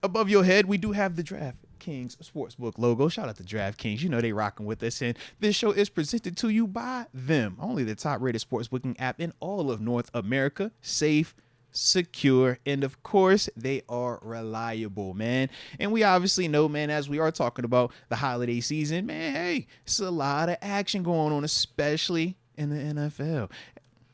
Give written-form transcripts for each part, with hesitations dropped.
Above your head, we do have the DraftKings Sportsbook logo. Shout out to DraftKings. You know they rocking with us. And this show is presented to you by them. Only the top-rated sportsbooking app in all of North America. Safe, secure, and of course, they are reliable, man. And we obviously know, man, as we are talking about the holiday season, man, hey, it's a lot of action going on, especially in the NFL.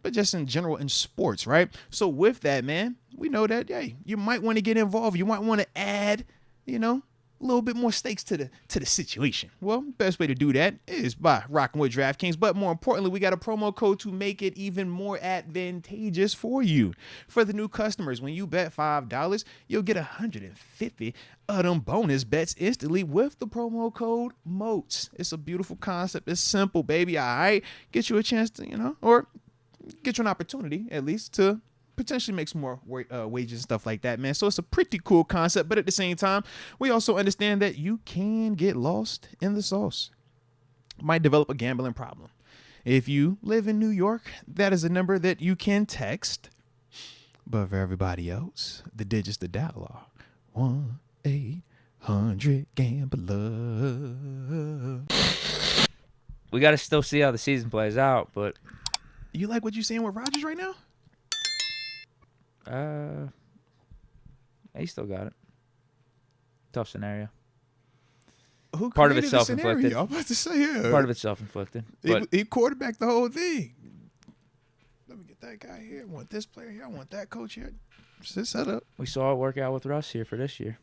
But just in general in sports, right? So with that, man, we know that, hey, you might want to get involved. You might want to add, a little bit more stakes to the situation. Well, best way to do that is by rocking with DraftKings. But more importantly, we got a promo code to make it even more advantageous for you. For the new customers, when you bet $5, you'll get 150 of them bonus bets instantly with the promo code MOATS. It's a beautiful concept. It's simple, baby. All right, get you a chance to, or get you an opportunity at least to potentially make some more wages and stuff like that, man. So it's a pretty cool concept, but at the same time, we also understand that you can get lost in the sauce. Might develop a gambling problem. If you live in New York, that is a number that you can text. But for everybody else, the digits to dial are 1-800-GAMBLER. We got to still see how the season plays out, but you like what you're seeing with Rodgers right now? He still got it. Tough scenario. Who Part of it's created the self-inflicted. scenario? I'm about to say, yeah. Part of it's self-inflicted. But He quarterbacked the whole thing. Let me get that guy here. I want this player here. I want that coach here. Just set up. we saw it work out with Russ here for this year.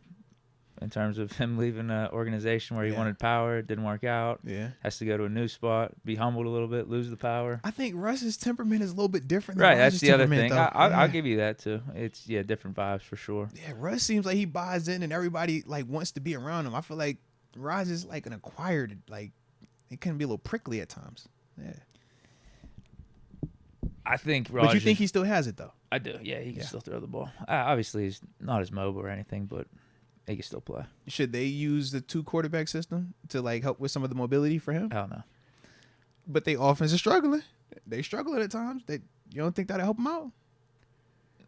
In terms of him leaving an organization where he wanted power, it didn't work out. Yeah. Has to go to a new spot, be humbled a little bit, lose the power. I think Russ's temperament is a little bit different than Right, Rodgers' that's the other temperament, thing. though. I'll give you that too. It's different vibes for sure. Yeah, Russ seems like he buys in and everybody wants to be around him. I feel like Rodgers is like an acquired, it can be a little prickly at times. Yeah. I think Rodgers. But you think he still has it though? I do. Yeah, he can still throw the ball. Obviously, he's not as mobile or anything, but he can still play. Should they use the 2-quarterback system to help with some of the mobility for him? Hell no. But they offense is struggling. They struggling at times. You don't think that'll help them out?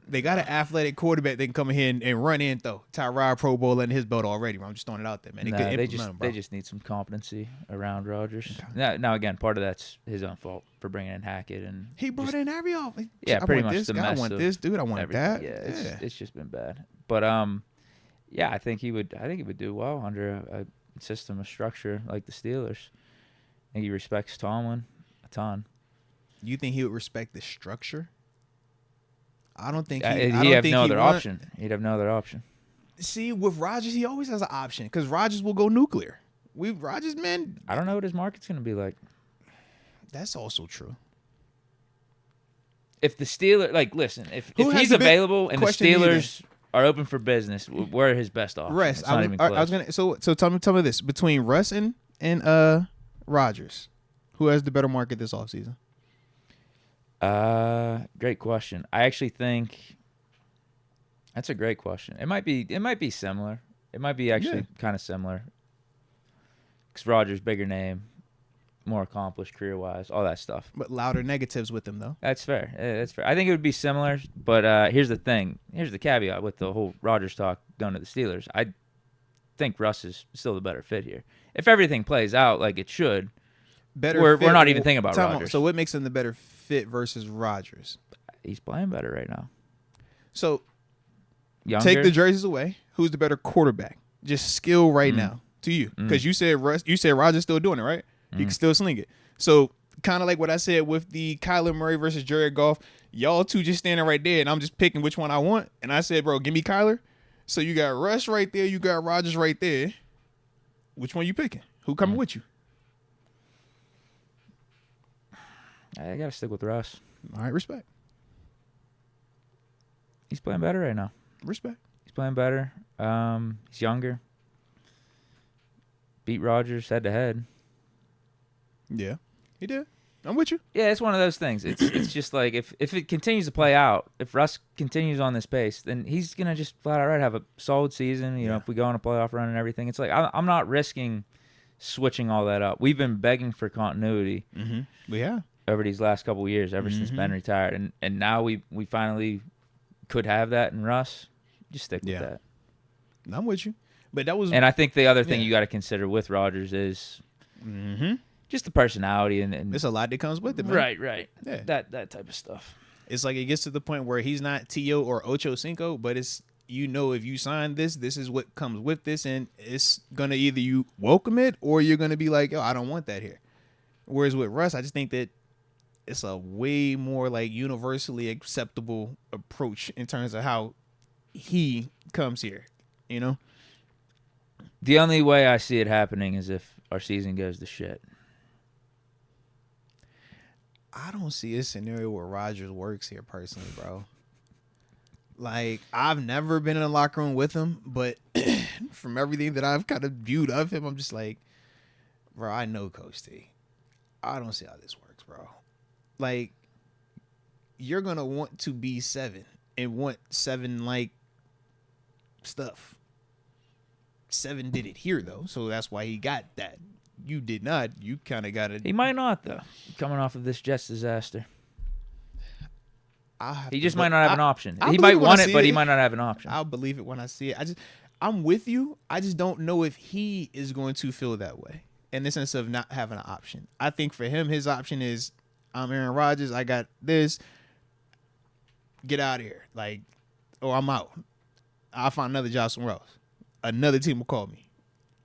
They got an athletic quarterback that can come in here and run in though. Tyrod Pro Bowl in his belt already. I'm just throwing it out there, man. They just need some competency around Rodgers. Now again, part of that's his own fault for bringing in Hackett and he brought in every offense. pretty much this the guy, mess. I want this dude. I want that. Yeah, it's just been bad. But I think he would do well under a system, a structure like the Steelers. I think he respects Tomlin a ton. You think he would respect the structure? I don't think He'd have no other option. See, with Rodgers, he always has an option because Rodgers will go nuclear. Rodgers, man. I don't know what his market's going to be like. That's also true. If the Steelers, listen, if he's available and the Steelers are open for business, we're his best option. Russ, I was gonna. So tell me this between Russ and Rodgers, who has the better market this offseason? Great question. I actually think that's a great question. It might be similar. It might be actually kind of similar. Because Rodgers, bigger name, more accomplished career-wise, all that stuff. But louder negatives with him, though. That's fair. That's fair. I think it would be similar, but here's the thing. Here's the caveat with the whole Rodgers talk going to the Steelers. I think Russ is still the better fit here. If everything plays out like it should, we're not even thinking about Rodgers. So what makes him the better fit versus Rodgers? He's playing better right now. So Younger? Take the jerseys away. Who's the better quarterback? Just skill right now to you. Because you said Rodgers still doing it, right? He can still sling it. So kind of like what I said with the Kyler Murray versus Jared Goff. Y'all two just standing right there, and I'm just picking which one I want. And I said, bro, give me Kyler. So you got Russ right there. You got Rodgers right there. Which one you picking? Who coming with you? I got to stick with Russ. All right, respect. He's playing better right now. Respect. He's playing better. He's younger. Beat Rodgers head to head. Yeah, he did. I'm with you. Yeah, it's one of those things. It's just like if it continues to play out, if Russ continues on this pace, then he's gonna just flat out have a solid season. You know, if we go on a playoff run and everything, it's like I'm not risking switching all that up. We've been begging for continuity. We have over these last couple of years, ever since Ben retired, and now we finally could have that in Russ. Just stick with that. I'm with you. But that was, And I think the other thing you got to consider with Rodgers is just the personality and there's a lot that comes with it, man. Right. Yeah. That type of stuff. It's like it gets to the point where he's not T.O. or Ocho Cinco, but it's, if you sign this is what comes with this, and it's gonna either you welcome it or you're gonna be like, yo, I don't want that here. Whereas with Russ, I just think that it's a way more like universally acceptable approach in terms of how he comes here, The only way I see it happening is if our season goes to shit. I don't see a scenario where Rodgers works here personally, bro. Like, I've never been in a locker room with him, but from everything that I've kind of viewed of him, I'm just like, bro, I know Coach T. I don't see how this works, bro. Like, you're going to want to be 7 and want 7, like, stuff. 7 did it here, though, so that's why he got that. You did not. You kind of got it. He might not, though, coming off of this Jets disaster. He just might not have an option. He might want it, but he might not have an option. I'll believe it when I see it. I'm with you. I just don't know if he is going to feel that way in the sense of not having an option. I think for him, his option is, I'm Aaron Rodgers. I got this. Get out of here. Like, or I'm out. I'll find another job somewhere else. Another team will call me.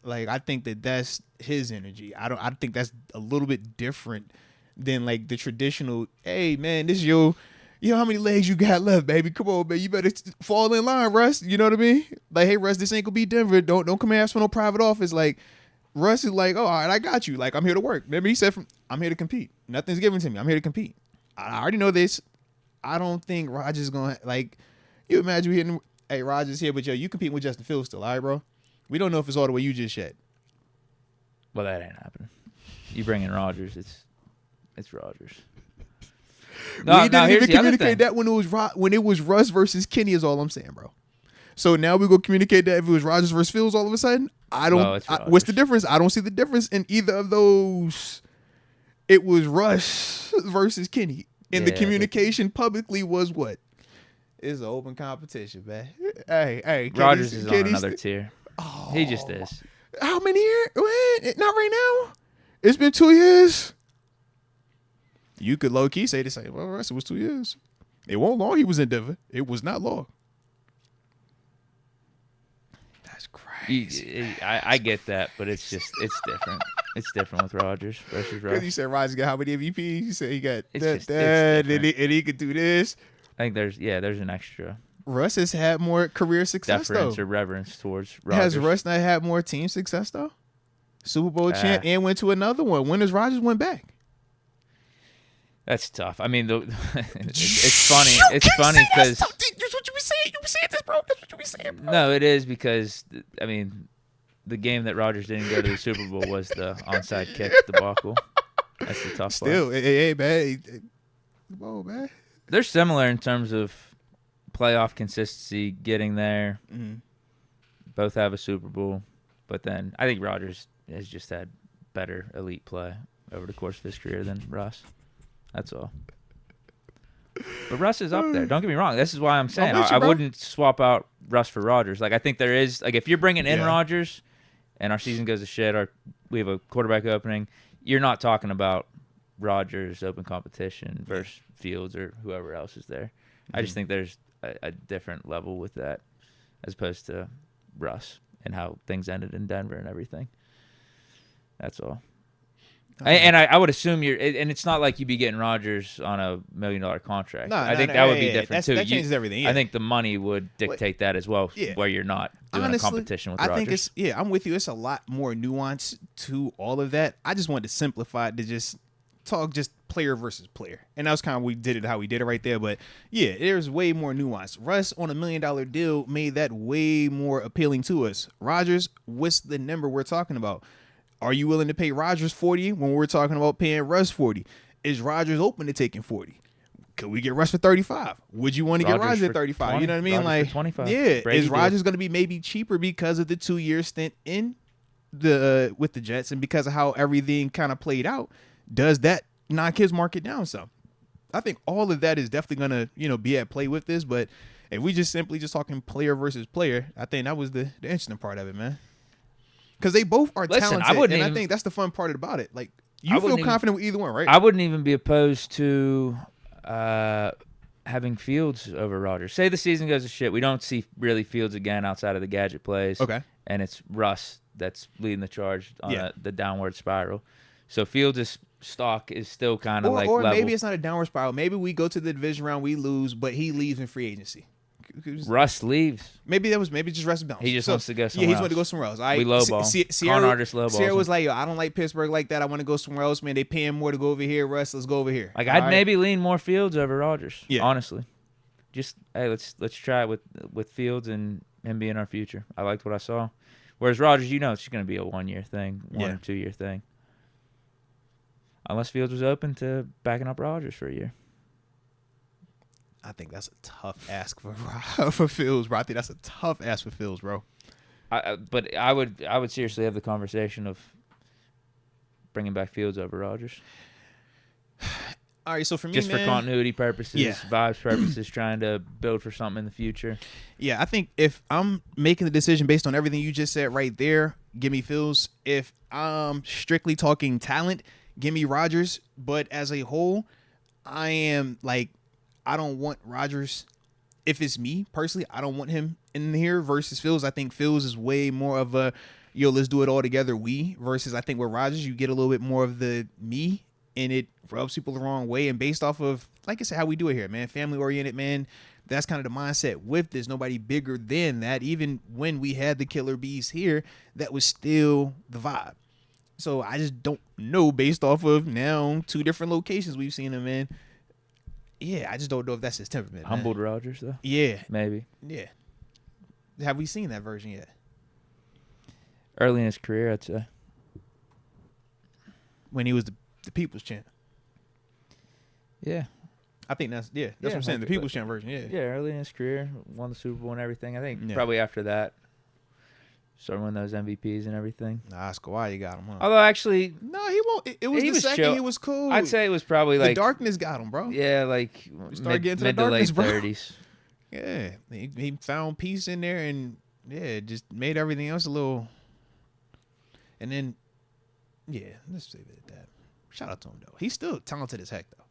Like, I think that's his energy. I think that's a little bit different than like the traditional, hey man, this is your, how many legs you got left, baby? Come on, man. You better fall in line, Russ. You know what I mean? Like, hey, Russ, this ain't gonna be Denver. Don't come and ask for no private office. Like, Russ is like, oh, all right, I got you. Like, I'm here to work. Remember, he said, I'm here to compete. Nothing's given to me. I'm here to compete. I already know this. I don't think Rodgers is gonna, like, you imagine we hitting, hey, Rodgers here, but yo, you competing with Justin Fields still, all right, bro? We don't know if it's all the way you just yet. Well, that ain't happening. You bring in Rodgers, it's Rodgers. No, we didn't even communicate that when it was Russ versus Kenny is all I'm saying, bro. So now we go communicate that if it was Rodgers versus Fields all of a sudden. What's the difference? I don't see the difference in either of those. It was Russ versus Kenny. And the communication publicly was what? It's an open competition, man. Hey, Rodgers is on another tier. Oh, he just is. How many years? Not right now. It's been 2 years. You could low-key say the same. Well, Russ, it was 2 years. It wasn't long he was in Denver. It was not long. That's crazy. I get that, but it's different. It's different with Rodgers versus Russ. Because you said Rodgers got how many MVPs? You said he got that, and he could do this. I think there's an extra. Russ has had more career success, deference or reverence towards Rodgers. Has Russ not had more team success, though? Super Bowl champ and went to another one. When does Rodgers went back? That's tough. I mean, it's funny. It's funny because that's what you be saying. You be saying this, bro. That's what you be saying, bro. No, it is because I mean, the game that Rodgers didn't go to the Super Bowl was the onside kick debacle. That's the tough part. Still, hey, man. Come on, man. They're similar in terms of playoff consistency, getting there. Mm-hmm. Both have a Super Bowl, but then I think Rodgers has just had better elite play over the course of his career than Russ. That's all. But Russ is up there. Don't get me wrong. This is why I'm saying I wouldn't swap out Russ for Rodgers. Like, I think there is, like, if you're bringing in Rodgers and our season goes to shit, or we have a quarterback opening, you're not talking about Rodgers open competition versus Fields or whoever else is there. Mm-hmm. I just think there's a different level with that as opposed to Russ and how things ended in Denver and everything. That's all. And I would assume and it's not like you'd be getting Rodgers on $1 million contract. I think that would be different too. That changes everything. Yeah. I think the money would dictate that as well, where you're not doing a competition with Rodgers. I'm with you. It's a lot more nuance to all of that. I just wanted to simplify it to just talk just player versus player. And that was kind of how we did it right there. But yeah, there's way more nuance. Russ on $1 million deal made that way more appealing to us. Rodgers, what's the number we're talking about? Are you willing to pay Rodgers 40 when we're talking about paying Russ 40? Is Rodgers open to taking 40? Could we get Russ for 35? Would you want to get Rodgers at 35? 20, you know what I mean? Rodgers for 25. Yeah. Brady is Rodgers going to be maybe cheaper because of the 2-year stint in with the Jets and because of how everything kind of played out? Does that knock his market down some? I think all of that is definitely going to, be at play with this, but if we just simply just talking player versus player, I think that was the interesting part of it, man. Because they both are Listen, talented, I think that's the fun part about it. Like, you feel confident with either one, right? I wouldn't even be opposed to having Fields over Rodgers. Say the season goes to shit. We don't see really Fields again outside of the gadget plays. Okay. And it's Russ that's leading the charge on the downward spiral. So Fields' stock is still kind of like or level. maybe it's not a downward spiral. Maybe we go to the division round, we lose, but he leaves in free agency. Russ leaves. Maybe just Russ bounce. He just wants to go somewhere else. Yeah, he's else. going to go somewhere else. We lowball. Sierra was like, yo, I don't like Pittsburgh like that. I want to go somewhere else, man. They paying more to go over here. Russ, let's go over here. Like, I'd maybe lean more Fields over Rodgers. Yeah. Honestly. Just, hey, let's try it with Fields and him being our future. I liked what I saw. Whereas Rodgers, it's just going to be a 1 year thing, 1 or 2 year thing. Unless Fields was open to backing up Rodgers for a year. I think that's a tough ask for Fields, bro. I think that's a tough ask for Fields, bro. But I would seriously have the conversation of bringing back Fields over Rodgers. All right, so for me, just for continuity purposes, vibes purposes, trying to build for something in the future. Yeah, I think if I'm making the decision based on everything you just said right there, give me Fields. If I'm strictly talking talent, give me Rodgers. But as a whole, I am like, I don't want Rodgers. If it's me personally, I don't want him in here versus Fields. I think Fields is way more of a, let's do it all together, versus I think with Rodgers, you get a little bit more of the me, and it rubs people the wrong way. And based off of, like I said, how we do it here, man, family-oriented, man, that's kind of the mindset with this. Nobody bigger than that. Even when we had the Killer Bees here, that was still the vibe. So I just don't know, based off of now 2 different locations we've seen him in. Yeah, I just don't know if that's his temperament. Humbled Rodgers, though? Yeah. Maybe. Yeah. Have we seen that version yet? Early in his career, I'd say. When he was the People's Champ. Yeah. I think that's what I'm saying. The People's Champ version, Yeah, early in his career, won the Super Bowl and everything. I think probably after that, started winning those MVPs and everything. Nah, Kawhi, you got him, huh? Although, actually... No, he won't. It was the second. Chill. He was cool. I'd say it was probably the darkness got him, bro. Yeah, like mid to late darkness, 30s. Yeah, he found peace in there, and just made everything else a little. And then, let's leave it at that. Shout out to him though. He's still talented as heck though.